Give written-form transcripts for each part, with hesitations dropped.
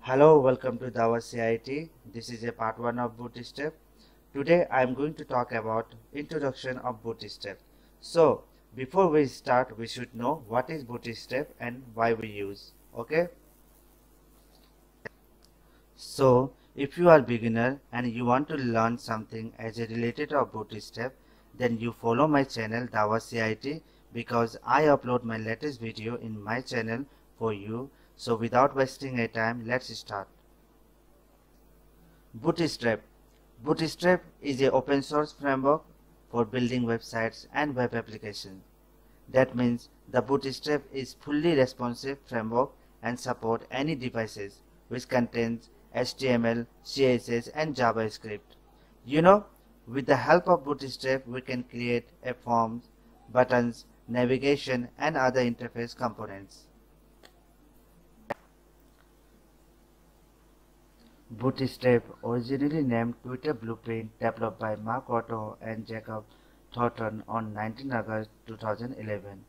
Hello, welcome to Dawa CIT. This is a part 1 of Bootstrap. Today I am going to talk about introduction of Bootstrap. So, before we start, we should know what is Bootstrap and why we use. Okay? So, if you are beginner and you want to learn something as a related of Bootstrap, then you follow my channel Dawa CIT because I upload my latest video in my channel for you. So without wasting a time, let's start. Bootstrap. Bootstrap is an open source framework for building websites and web applications. That means the Bootstrap is fully responsive framework and support any devices which contains HTML, CSS and JavaScript. You know, with the help of Bootstrap we can create a forms, buttons, navigation and other interface components. Bootstrap, originally named Twitter Blueprint, developed by Mark Otto and Jacob Thornton on 19 August 2011.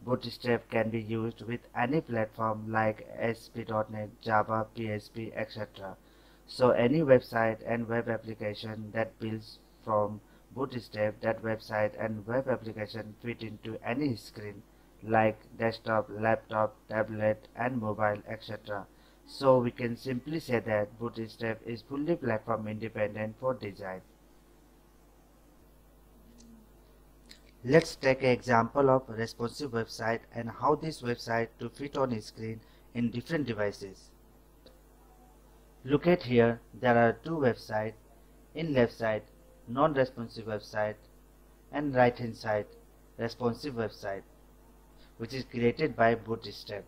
Bootstrap can be used with any platform like ASP.NET, Java, PHP, etc. So any website and web application that builds from Bootstrap, that website and web application fit into any screen like desktop, laptop, tablet and mobile, etc. So we can simply say that Bootstrap is fully platform independent for design. Let's take an example of a responsive website and how this website to fit on a screen in different devices. Look at here, there are two websites, in left side non-responsive website and right hand side responsive website, which is created by Bootstrap.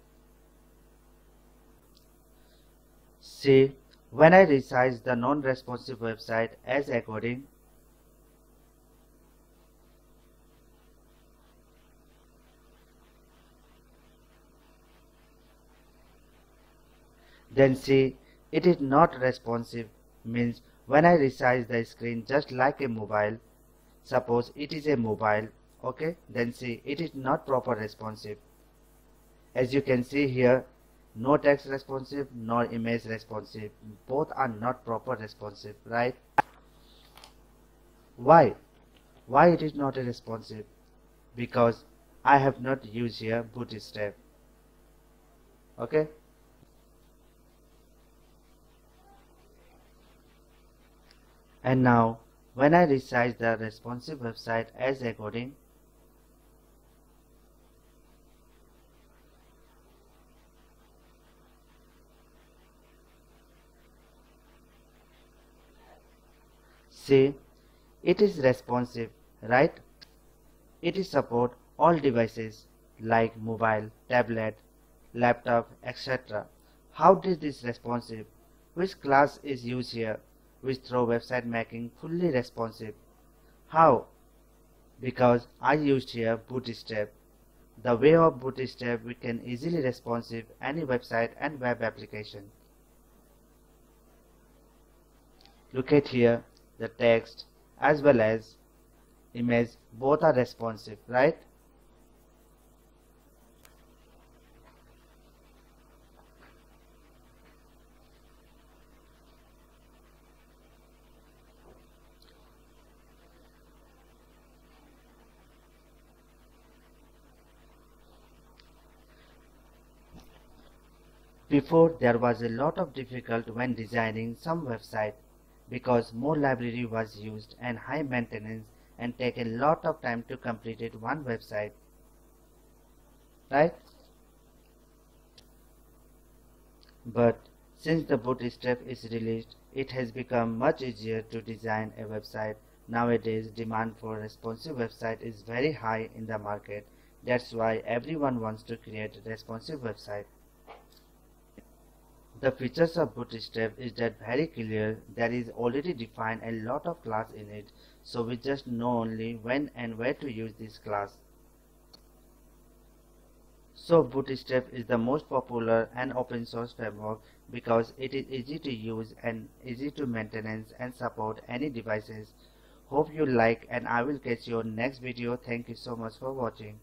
See, when I resize the non-responsive website as according, then see, it is not responsive, means when I resize the screen just like a mobile, suppose it is a mobile, okay, then see, it is not proper responsive. As you can see here, no text responsive nor image responsive, both are not proper responsive, right? Why it is not a responsive? Because I have not used here Bootstrap. Okay, and now when I resize the responsive website as according, see, it is responsive, right? It is support all devices like mobile, tablet, laptop, etc. How did this responsive? Which class is used here, which through website making fully responsive? How? Because I used here Bootstrap. The way of Bootstrap we can easily responsive any website and web application. Look at here, the text as well as image both are responsive, right? Before there was a lot of difficulty when designing some website because more library was used and high maintenance and take a lot of time to complete it one website, right? But since the Bootstrap is released, it has become much easier to design a website. Nowadays demand for responsive website is very high in the market. That's why everyone wants to create a responsive website. The features of Bootstrap is that very clear. There is already defined a lot of class in it, so we just know only when and where to use this class. So Bootstrap is the most popular and open source framework because it is easy to use and easy to maintain and support any devices. Hope you like, and I will catch you on next video. Thank you so much for watching.